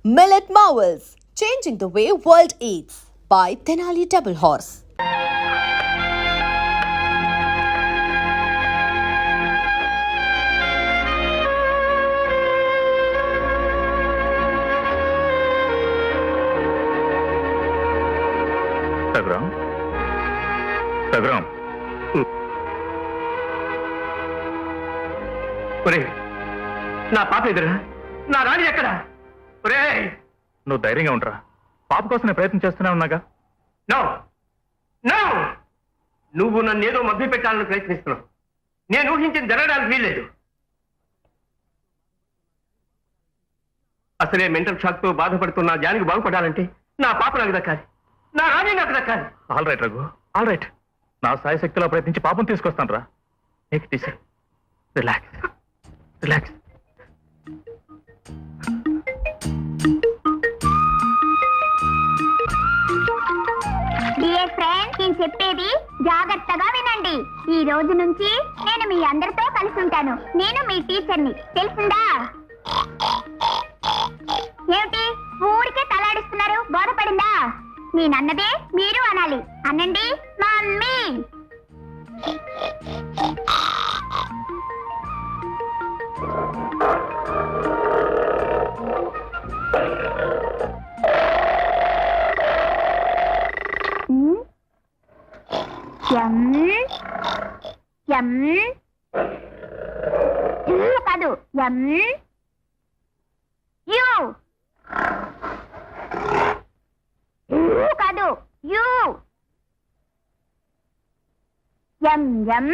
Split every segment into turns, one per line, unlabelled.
Millet Marvels, changing the way world eats by Tenali Double Horse.
Tagram. ఒరే నా పాప ఎదురా నా రాణి ఎక్కడా? ఒరే
నువ్వు ధైర్యంగా ఉండరా, పాప కోసం నేను ప్రయత్నం చేస్తూనే ఉన్నాగా.
నో నో, నువ్వు నన్ను ఏదో మభ్య పెట్టాలని ప్రయత్నిస్తున్నావు. నేను ఊహించింది జరగడానికి వీల్లేదు. అసలే మెంటల్ షాక్ తో బాధపడుతున్న జానికి బాగుపడాలంటే నా పాప నాకు దక్కాలి, నా రాణి నాకు దక్కాలి.
All right Raghu, all right. నా సాయ శక్తిలో ప్రయత్నించి పాపం తీసుకొస్తాను రా. నీకు తీసే రిలాక్స్ రిలాక్స్.
డియర్ ఫ్రెండ్స్, నేను చెప్పేది జాగ్రత్తగా వినండి. ఈ రోజు నుంచి నేను మీ అందరితో కలిసి ఉంటాను. నేను మీ టీచర్ని, తెలిసిందా? ఏమిటి ఊరికే తలాడిస్తున్నారు? బోధపడిందా? నేనన్నదే మీరు అనాలి. అనండి మమ్మీ. కాదు, కాదు, యూ. ఎం ఎం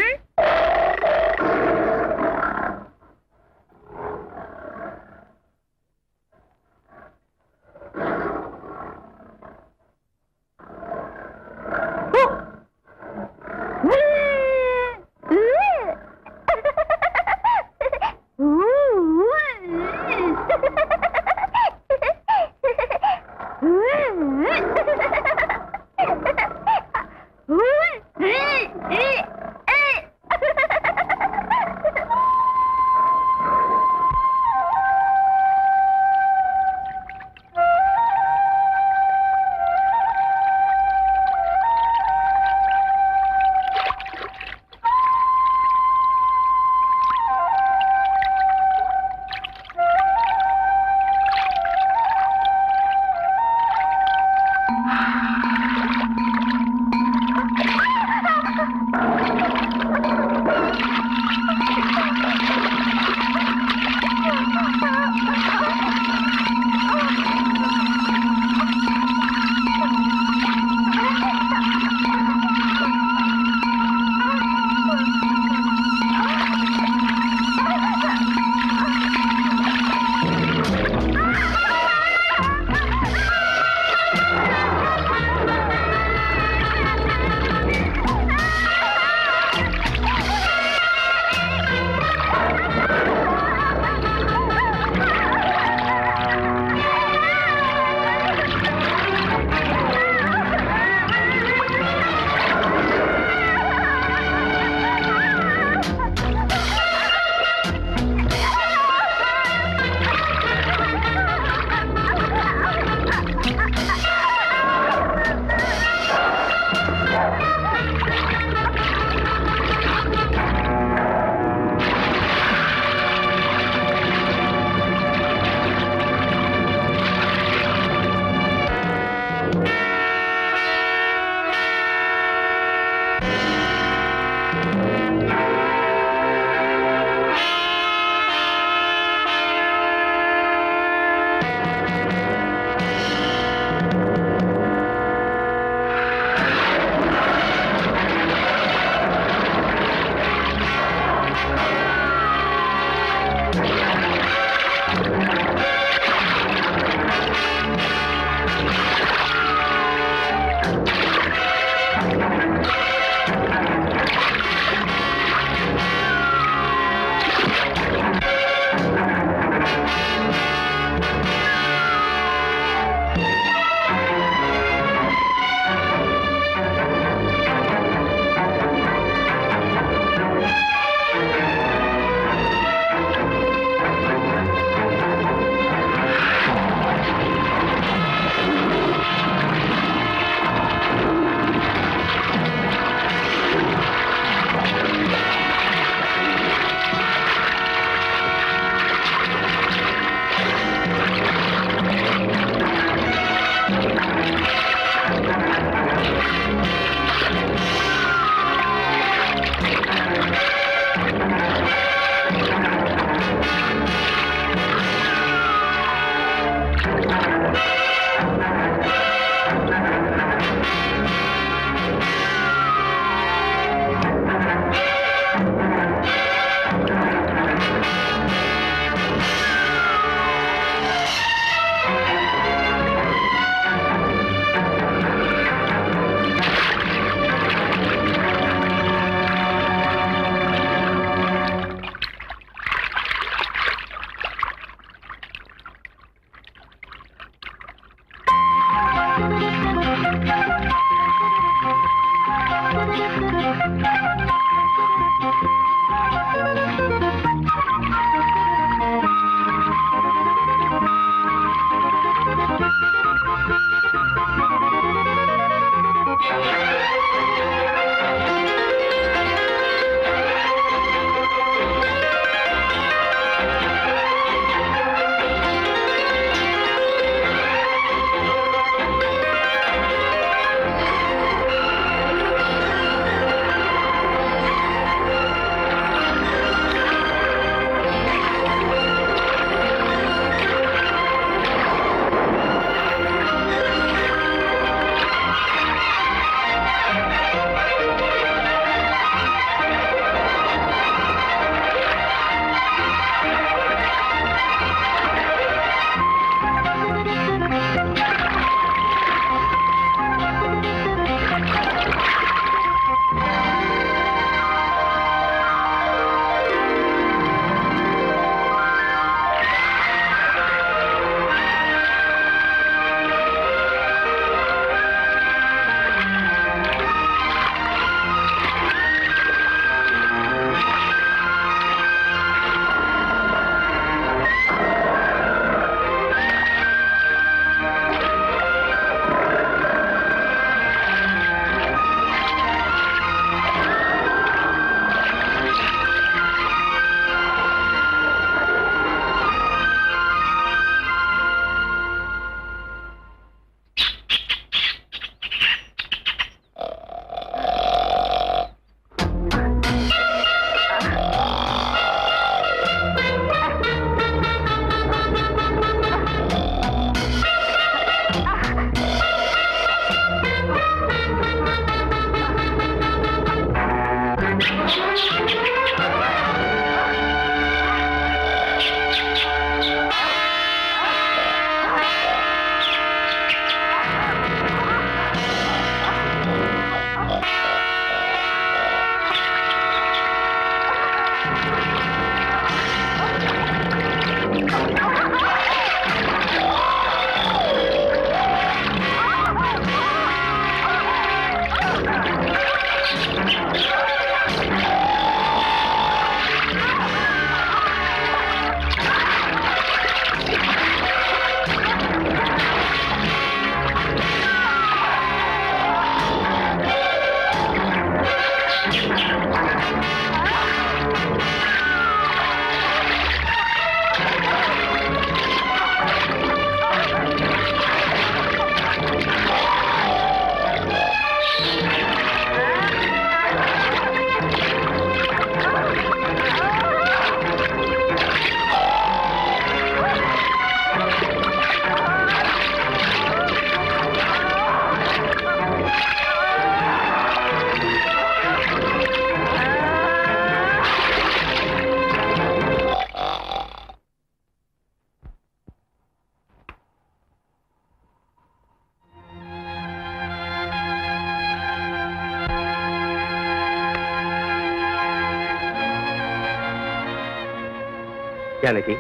జానకి,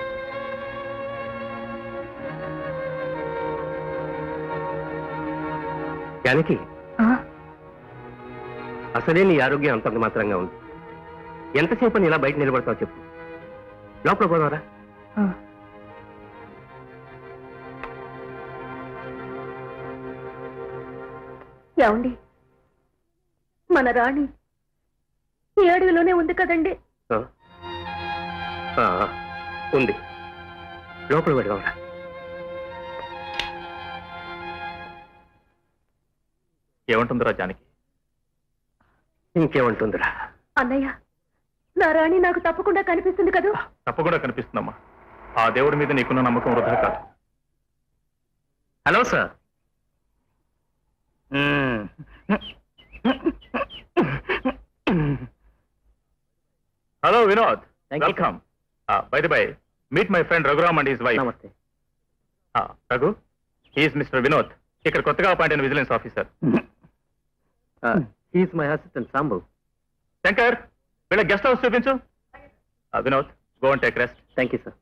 జానకి, అసలే నీ ఆరోగ్యం అంతంత మాత్రంగా ఉంది. ఎంతసేపు అని ఇలా బయట నిలబడతావు చెప్పు. లోపల పోదావరా?
ఏమండి, మన రాణి ఈ అడవిలోనే ఉంది కదండి?
ఉంది. లోపల పెడదాంరా.
ఏమంటుందిరా జానకి?
ఇంకేమంటుందిరా?
అన్నయ్య, నా రాణి నాకు తప్పకుండా కనిపిస్తుంది కదా?
తప్పకుండా కనిపిస్తుందమ్మా. ఆ దేవుడి మీద నీకున్న నమ్మకం వృధా కాదు. Hello sir. Hello Vinod, welcome. By the by, meet my friend Raghuram and his wife.
నమస్తే.
రఘు, హీఈస్ మిస్టర్ వినోద్, ఇక్కడ కొత్తగా అపాయింట్ అయిన vigilance officer.
He's my assistant Sambu.
Shankar, వీళ్ళ గెస్ట్ హౌస్ చూపించు. Vinod, go and take rest.
Thank you sir.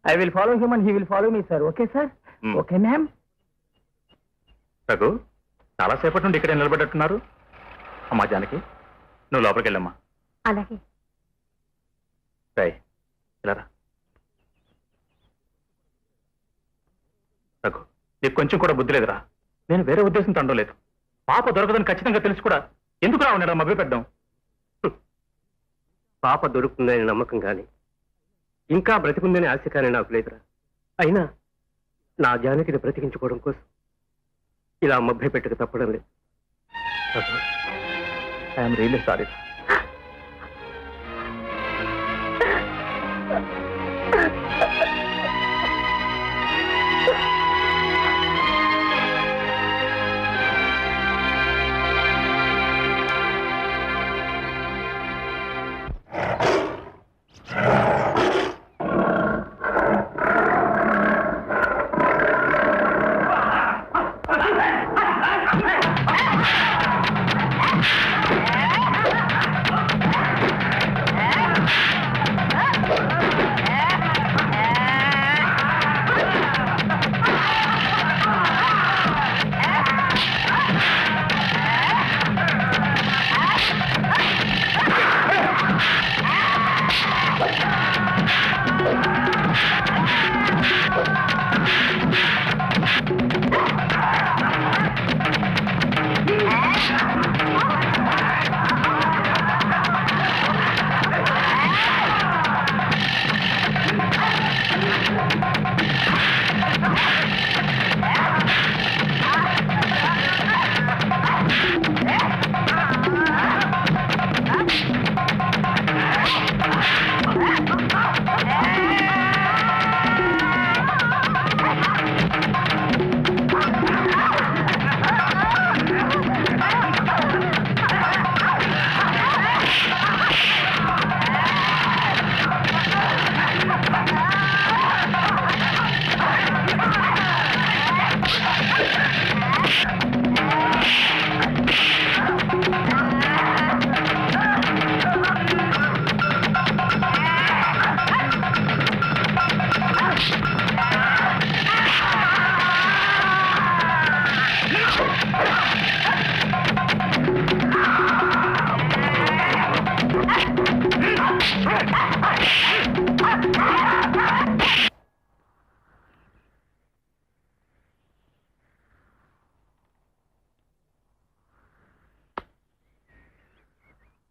I will follow him and he will follow me sir. Okay sir. Okay ma'am.
Raghu, చాలాసేపటి నుండి ఇక్కడే నిలబడ్డట్టున్నారు. అమ్మా జానకి, నువ్వు లోపలికి వెళ్ళమ్మా.
అలాగే.
రై, ఇలా రా. రఘు, నీకు కొంచెం కూడా బుద్ధి లేదురా. నేను వేరే ఉద్దేశంతో అండలేదు. పాప దొరకదని ఖచ్చితంగా తెలుసు కూడా ఎందుకు రా ఉండడం మభ్య పెట్టడం?
పాప దొరుకుతుందని నమ్మకం కానీ ఇంకా బ్రతికుందని ఆశ కానీ నాకు లేదురా. అయినా నా జానకిని బ్రతికించుకోవడం కోసం ఇలా మభ్య పెట్టక తప్పడం లేదు.
I'm really sorry.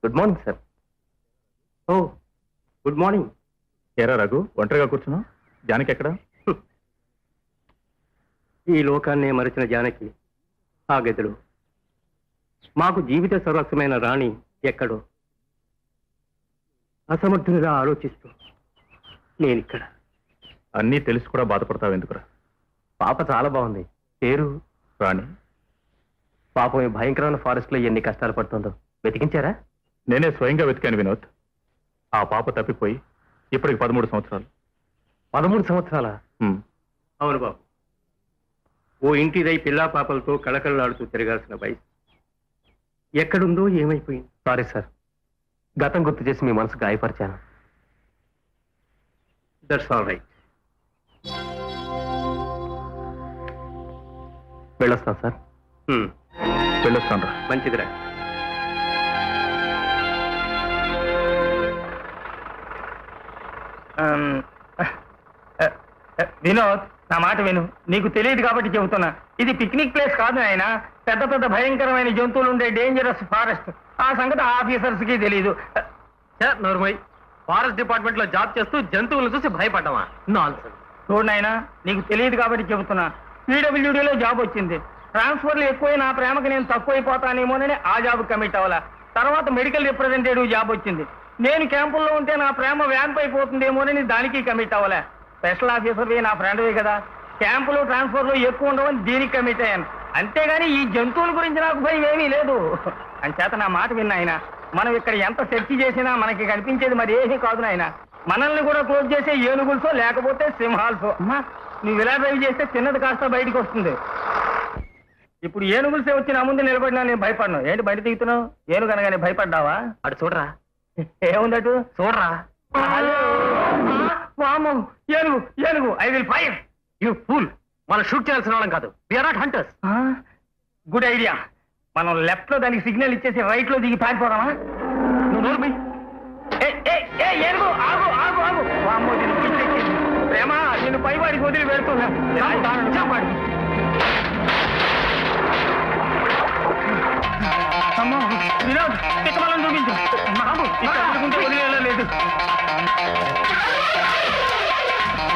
Good morning sir. Oh good morning.
ఏరా రఘు, ఒంటరిగా కూర్చున్నావు? జానకి ఎక్కడ?
ఈ లోకాన్నే మరిచిన జానకి ఆ గదిలో, మాకు జీవిత సర్వస్వమైన రాణి ఎక్కడో అసమర్థునిగా ఆలోచిస్తూ నేనిక్కడ.
అన్నీ తెలిసి కూడా బాధపడతావు ఎందుకురా?
పాప చాలా బాగుంది. పేరు
రాణి.
పాపం ఈ భయంకరమైన ఫారెస్ట్ లో ఎన్ని కష్టాలు పడుతుందో వెతికించారా?
నేనే స్వయంగా వెతికాను వినోద్. ఆ పాప తప్పిపోయి ఇప్పటికి 13 సంవత్సరాలు.
13 సంవత్సరాల? అవును బాబు. ఓ ఇంటిదై పిల్లా పాపలతో కళకళలాడుతూ తిరగాల్సిన వయసు ఎక్కడుందో ఏమైపోయింది. సారీ సార్, గతం గుర్తు చేసి మీ మనసు గాయపరిచాను. That's all right. వెళ్ళొస్తాను సార్.
వెళ్ళొస్తాను రా.
మంచిదిరా.
వినోద్, నా మాట విను. నీకు తెలియదు కాబట్టి చెబుతున్నా. ఇది పిక్నిక్ ప్లేస్ కాదు ఆయన. పెద్ద పెద్ద భయంకరమైన జంతువులు ఉండే డేంజరస్ ఫారెస్ట్. ఆ సంగతి ఆఫీసర్స్ కి తెలీదు.
నోర్మై, ఫారెస్ట్ డిపార్ట్మెంట్ లో జాబ్ చేస్తూ జంతువులను చూసి భయపడ్డావా? నాన్సెన్స్.
చూడు నాయనా, నీకు తెలియదు కాబట్టి చెబుతున్నా. పీడబ్ల్యూడీలో జాబ్ వచ్చింది. ట్రాన్స్ఫర్లు ఎక్కువై నా ప్రేమకి నేను తక్కువైపోతానేమోనని ఆ జాబ్ కమిట్ అవ్వాలా. తర్వాత మెడికల్ రిప్రజెంటేటివ్ జాబ్ వచ్చింది. నేను క్యాంపుల్లో ఉంటే నా ప్రేమ వ్యాంప్ అయిపోతుందేమోనని దానికి కమిట్ అవ్వలే. స్పెషల్ ఆఫీసర్వి, నా ఫ్రెండ్వి కదా. క్యాంపులు ట్రాన్స్ఫర్లు ఎక్కువ ఉండవని దీనికి కమిట్ అయ్యాను. అంతేగాని ఈ జంతువుల గురించి నాకు భయం ఏమీ లేదు. అంచేత నా మాట విన్న ఆయన, మనం ఇక్కడ ఎంత సెర్చ్ చేసినా మనకి కనిపించేది మరి ఏమీ కాదు నాయన. మనల్ని కూడా క్లోజ్ చేసే ఏనుగులతో లేకపోతే సింహాలతో. అమ్మా, నువ్వు ఇలా డ్రైవ్ చేస్తే చిన్నది కాస్త బయటికి వస్తుంది. ఇప్పుడు ఏనుగులసే వచ్చి నా ముందు నిలబడినా నేను భయపడను. ఏంటి బయట దిగుతున్నావు? ఏనుగు అనగానే భయపడ్డావా?
అటు చూడరా.
ఏముందటు
చూడరా.
వామో, ఏనుగు ఏనుగు, I will fire.
You fool, మనం షూట్ చేయాల్సిన వాళ్ళం కాదు. We are not hunters.
Good idea. మనం లెఫ్ట్ లో దానికి సిగ్నల్ ఇచ్చేసి రైట్ లో దిగి పారిపోదామా?
నువ్వు నోరు మూయ్.
ఏనుగు ఆగు ఆగు ఆగు. వామ్మో, నేను పిచ్చెక్కింది. ప్రేమ, నేను పైవాడికి వదిలి వెళ్తున్నా. చెప్పాడు. అమ్మో, వినోద్, పిక్కమలను చూపించు. బాబు, ఇక్కడ అనుకుంటే వదిలేలేదు.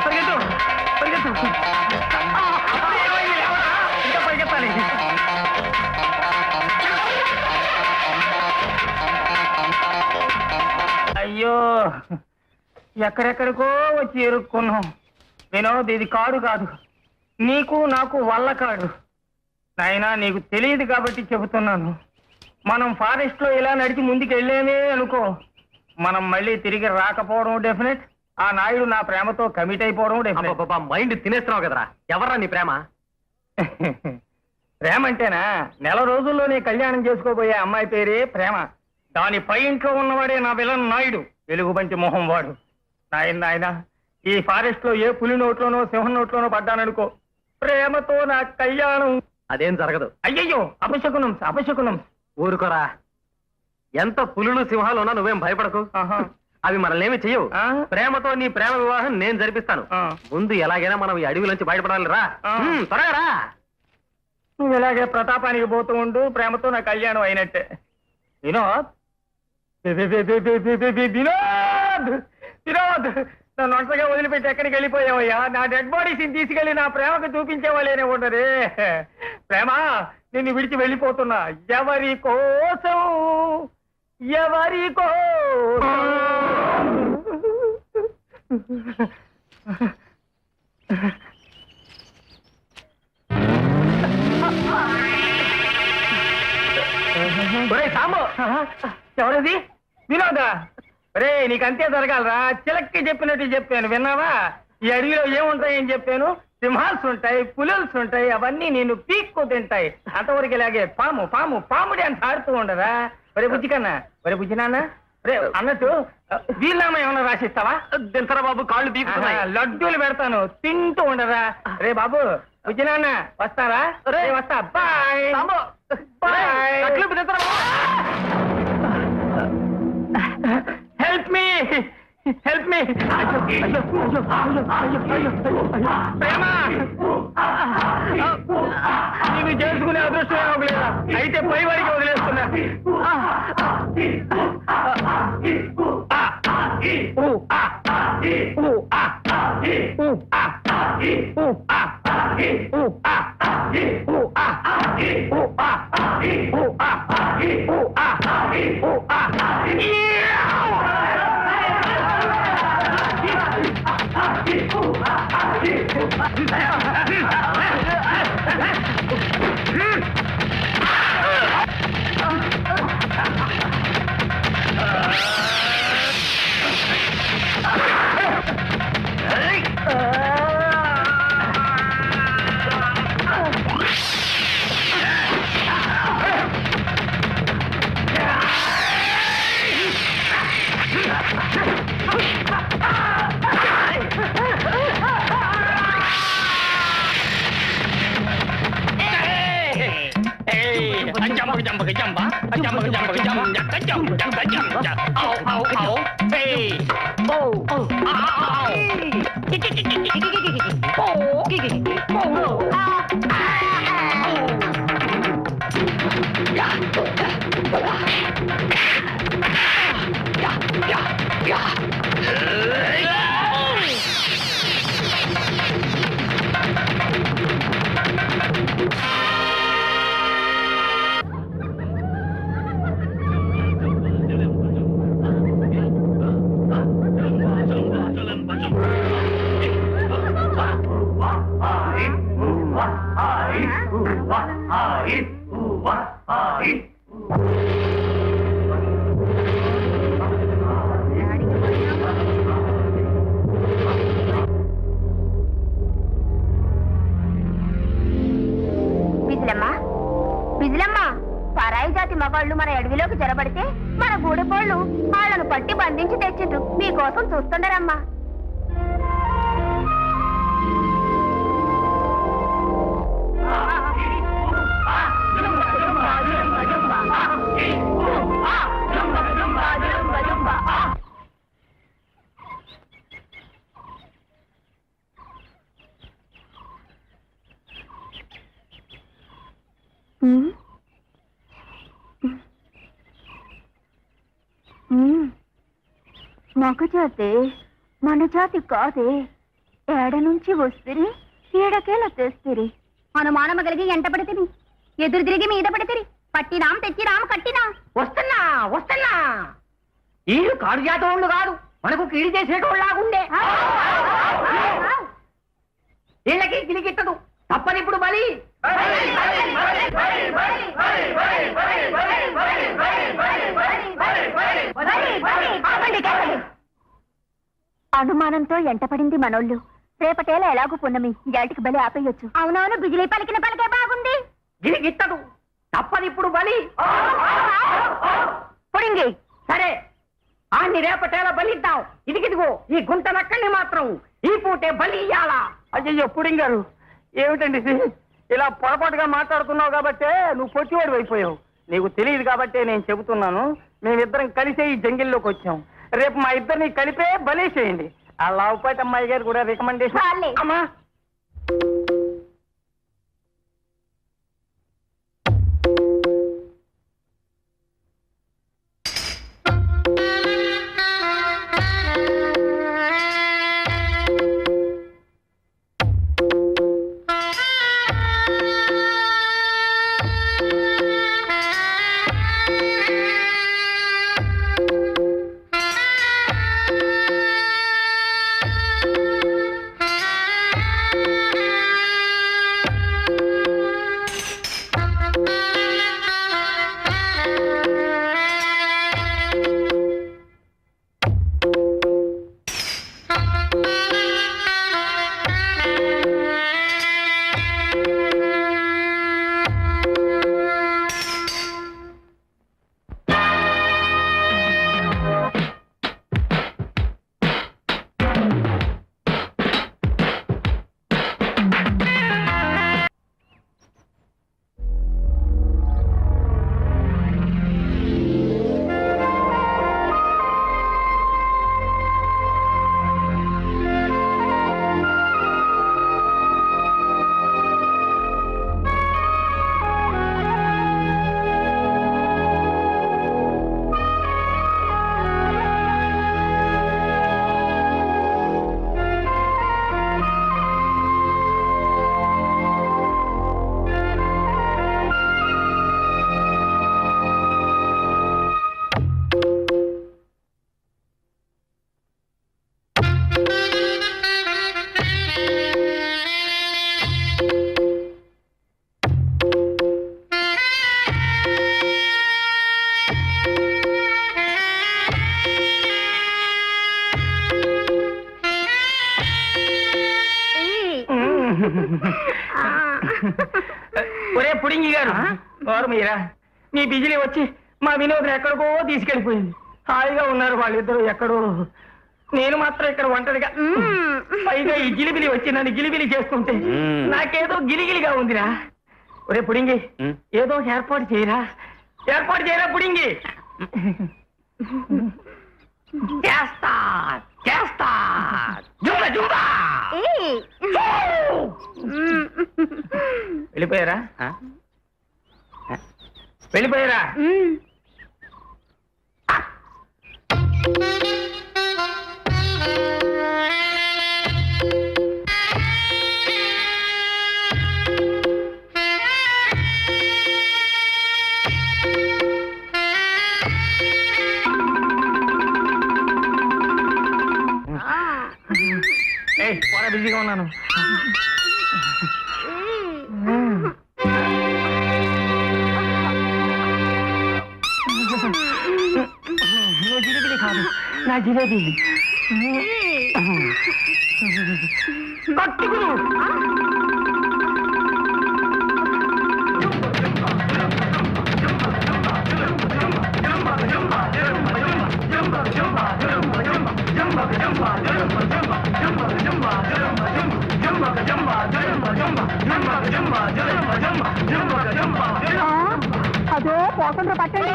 పరిగెత్తు పరిగెత్తు. ఇంకా పరిగెత్తాలి. అయ్యో, ఎక్కడెక్కడికో వచ్చి ఎరుక్కున్నాం. వినోద్, ఇది కాడు కాదు, నీకు నాకు వల్ల కాడు. నాయనా, నీకు తెలియదు కాబట్టి చెబుతున్నాను. మనం ఫారెస్ట్ లో ఇలా నడిచి ముందుకు వెళ్ళేమే అనుకో, మనం మళ్ళీ తిరిగి రాకపోవడం డెఫినెట్. ఆ నాయుడు నా ప్రేమతో కమిట్ అయిపోవడం డెఫినెట్.
మైండ్ తినేస్తున్నావు కదరా. ఎవర్రా నీ ప్రేమ?
ప్రేమ అంటేనా, నెల రోజుల్లోనే కళ్యాణం చేసుకోబోయే అమ్మాయి పేరే ప్రేమ. దాని పై ఇంట్లో ఉన్నవాడే నా విలన్ నాయుడు, వెలుగుబంటి మొహం వాడు. నాయన, ఈ ఫారెస్ట్ లో ఏ పులి నోట్లోనో సింహం నోట్లోనో పడ్డాననుకో, ప్రేమతో నా కళ్యాణం.
అదేం జరగదు.
అయ్యయ్యో, అపశకునం అపశకునం.
ఊరుకోరా. ఎంత పులులు సింహాలు ఉన్నా నువ్వేం భయపడకు. అవి మనల్నేమి చెయ్యవు. ప్రేమతో నీ ప్రేమ వివాహం నేను జరిపిస్తాను. ముందు ఎలాగైనా మనం ఈ అడవి నుంచి బయటపడాలి. రా, త్వరగా రా.
నువ్వు ఇలాగే ప్రతాపానికి పోతూ ఉండు, ప్రేమతో నా కళ్యాణం అయినట్టే. వినోద్, వినోద్, వినోద్, నన్ను ఒంటరిగా వదిలిపెట్టి ఎక్కడికి వెళ్ళిపోయావయ్యా? నా డెడ్ బాడీస్ని తీసుకెళ్లి నా ప్రేమకు చూపించేవాళ్ళేనే ఉండరే. ప్రేమ, నిన్ను విడిచి వెళ్ళిపోతున్నా. ఎవరి కోసం, ఎవరి కోసం. సాంబో, ఎవరది? వినోదా? రే, నీకు అంతే జరగాలరా. చిలక్కి చెప్పినట్టు చెప్పాను, విన్నావా? ఈ అడవిలో ఏముంటాయని చెప్పాను? సింహాల్స్ ఉంటాయి, పులుల్స్ ఉంటాయి, అవన్నీ నేను పీక్కు తింటాయి. అంతవరకు ఇలాగే పాము పాము పాముడి అని ఆడుతూ ఉండరా? ఒరే బుజ్జి కన్నా, ఒరే బుజ్జి నాన్న, రే అన్నట్టు వీళ్ళనామా ఏమన్నా రాసిస్తావా?
దింతరా బాబు, కాళ్ళు బీగుతున్నాయి.
లడ్డూలు పెడతాను, తింటూ ఉండరా. రే బాబు, బుజ్జి నాన్న వస్తారా? రే వస్తా. Bye bye. Help me, help me. ప్రేమ, నీకు చేసుకునే అదృష్టం అవ్వలేదా? అయితే పై వారికి వదిలేస్తున్నా.
విజిలమ్మా విజిలమ్మా, పరాయి జాతి మగాళ్ళు మన అడవిలోకి జరబడితే మన గూడెపోళ్ళు వాళ్ళను పట్టి బంధించి తెచ్చిండ్రు. మీకోసం చూస్తుండరమ్మా. మగ జాతే మన జాతి కాదే. ఏడ నుంచి వస్తురి ఏడకేలా తెస్తురి. అనుమానమ కలిగి ఎంట పడితిరి, ఎదురు తిరిగి మీద పడితిరి. పట్టినాం తెచ్చినాం కట్టినాం.
వస్తున్నా వస్తున్నా. వీళ్ళు కాడు జాతోళ్ళు కాదు, మనకు కీడి చేసేటోళ్ళలాగుండే. వీళ్ళకి గిలిగిట్టదు, తప్పనిప్పుడు బలి.
అనుమానంతో ఎంటపడింది మనోళ్ళు. రేపటేలా ఎలాగూ పున్నమి, జాటికి బలి ఆపేయొచ్చు. అవునవును, బిజిలీ పలికిన పలికే బాగుంది.
గిలిగిట్టదు, తప్పనిప్పుడు బలి.
పుడింగి
సరే, ఆన్ని రేపటేలా బలిద్దాం. ఇదిగిదిగో ఈ గుంట నక్కల్ని మాత్రం ఈ పూటే బలి ఇయ్యాలా. అయ్యయ్యో పుడింగారు, ఏమిటండి ఇది? ఇలా పొరపాటుగా మాట్లాడుతున్నావు కాబట్టే నువ్వు పొట్టివాడు అయిపోయావు. నీకు తెలియదు కాబట్టే నేను చెబుతున్నాను. మేమిద్దరం కలిసే ఈ జంగిల్లోకి వచ్చాం. రేపు మా ఇద్దరిని కలిపే బలి చేయండి. ఆ లావుపాటి అమ్మాయి గారు కూడా రికమెండేషన్.
చాలే.
అమ్మా ఒరే పుడింగి గారు, వారు మీరా? మీ బిజిలీ వచ్చి మా వినోదం ఎక్కడికో తీసుకెళ్లిపోయింది. హాయిగా ఉన్నారు వాళ్ళిద్దరూ ఎక్కడో. నేను మాత్రం ఇక్కడ ఒంటరిగా. పైగా ఈ గిలిబిలి వచ్చి నన్ను గిలిబిలి చేస్తుంటే నాకేదో గిలిగిలిగా ఉందిరా. ఒరే పుడింగి, ఏదో ఏర్పాటు చేయరా, ఏర్పాటు చేయరా పుడింగి. చేస్తా చేస్తా. Zumba Zumba. వెళ్ళిపోయారా? వెళ్ళిపోయారా? బిజీగా ఉన్నాను. జిలేబీ కట్టుకును
అదో పోకుండా పట్టండి.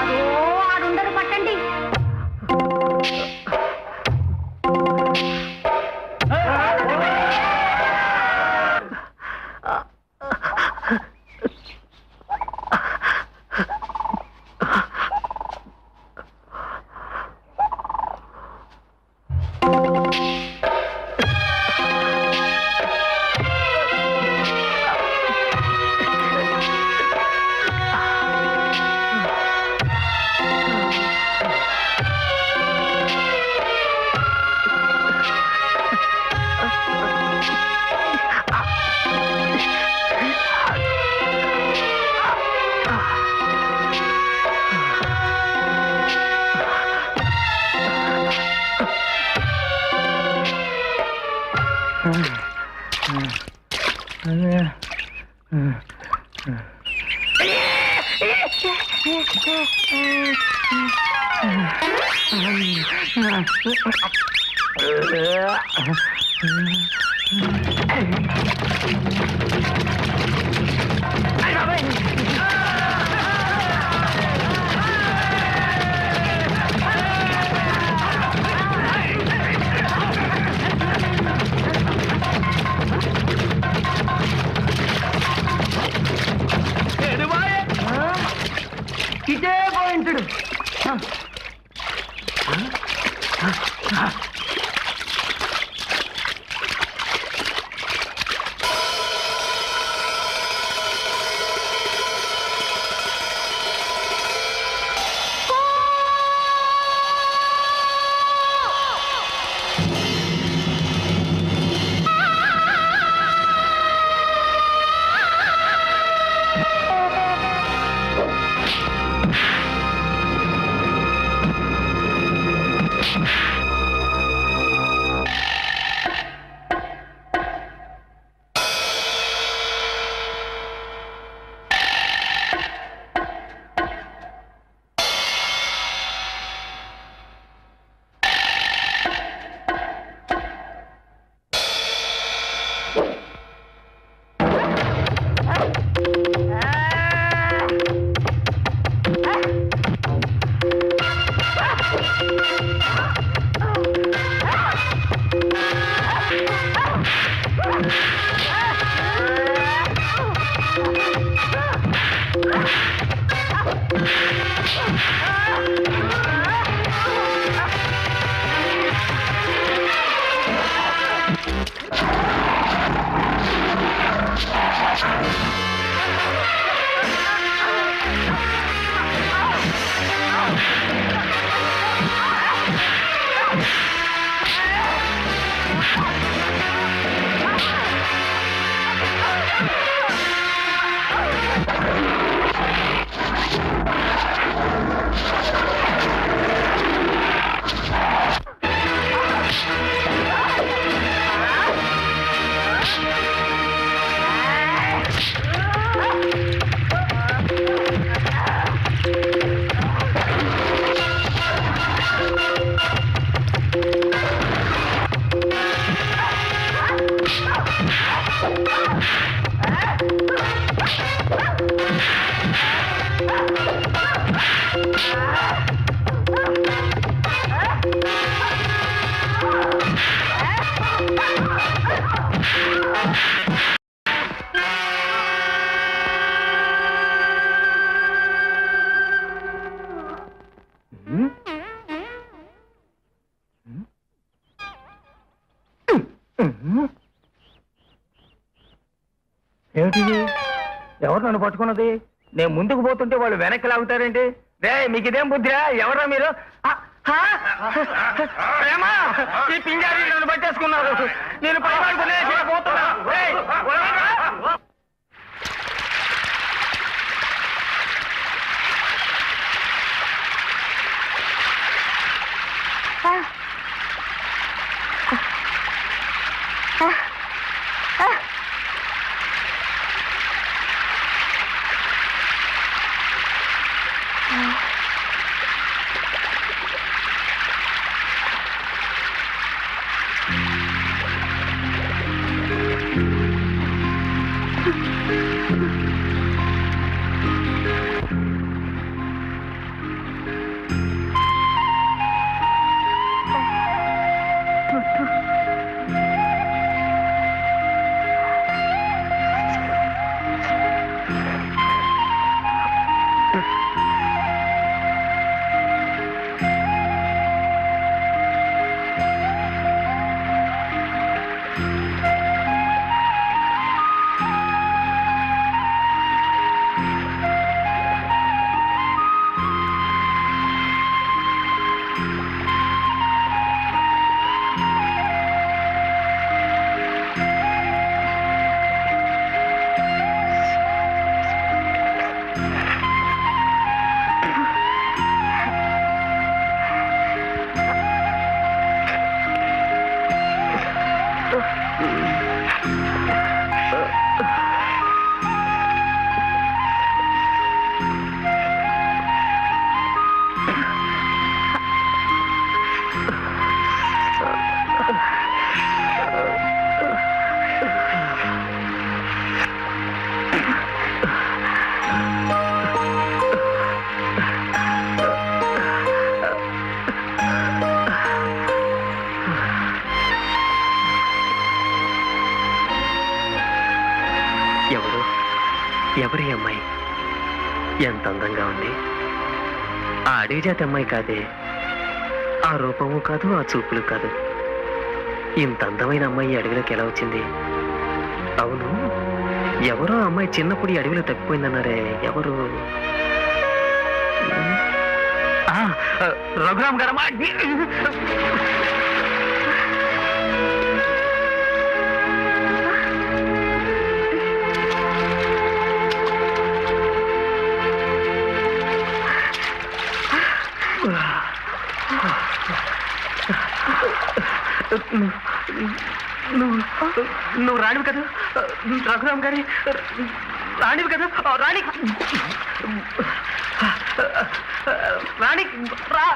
అదో ఆడుండరు పట్టండి.
ఇదే పోయించుడు ఏమిటిది? ఎవరు నన్ను పట్టుకున్నది? నేను ముందుకు పోతుంటే వాళ్ళు వెనక్కి లాగుతారేంటి? రే మీకు ఇదేం బుద్ధిరా? ఎవరా మీరు? ప్రేమ, ఈ పింజారి నన్ను పట్టేసుకున్నారు. నేను పైవాడుకునే పోతున్నా. రేయ్, వదలరా?
ఎవరి అమ్మాయి? ఎంత అందంగా ఉంది! ఆ అడవి జాతి అమ్మాయి కాదే. ఆ రూపము కాదు, ఆ చూపులు కాదు. ఇంత అందమైన అమ్మాయి అడవిలోకి ఎలా వచ్చింది? అవును, ఎవరో అమ్మాయి చిన్నప్పుడు ఈ అడవిలో తప్పిపోయిందన్నారే, ఎవరు? రఘురామ్ గారమ్మా. నువ్వు రాణివి కదా? రఘురామ్ గారి రాణివి కదా? రాణి, రాణి రా.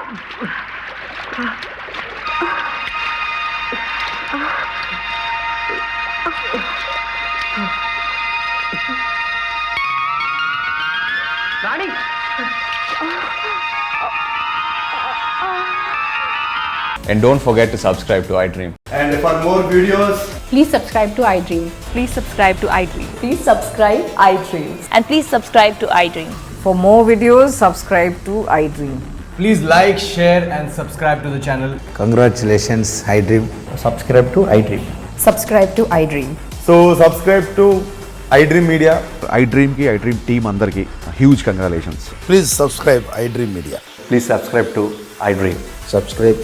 రాణి,
And don't forget to subscribe to iDream.
And for more videos,
Please subscribe to iDream.
Please subscribe to iDream.
Please subscribe iDream.
And please subscribe to iDream.
For more videos, subscribe to iDream.
please like, share, and subscribe to the channel.
Congratulations, iDream.
Subscribe to iDream.
Subscribe to iDream.
So subscribe to iDream Media.
iDream ki iDream team andarki huge congratulations.
Please subscribe iDream Media.
Please subscribe to iDream.
Subscribe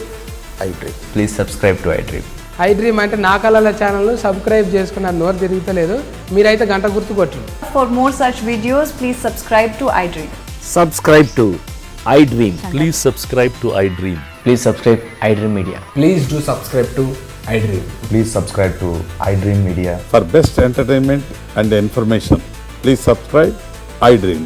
iDream.
Please subscribe to iDream.
iDream అంటే నా కళల channel subscribe చేసుకున్న నోరు తిరుగుతలేదు. మీరైతే గంట గుర్తు కొట్టండి.
For more such videos, please subscribe to iDream.
Subscribe to iDream.
Please subscribe to iDream.
Please subscribe iDream Media.
Please do subscribe to iDream.
Please subscribe to iDream Media.
For best entertainment and information, please subscribe iDream.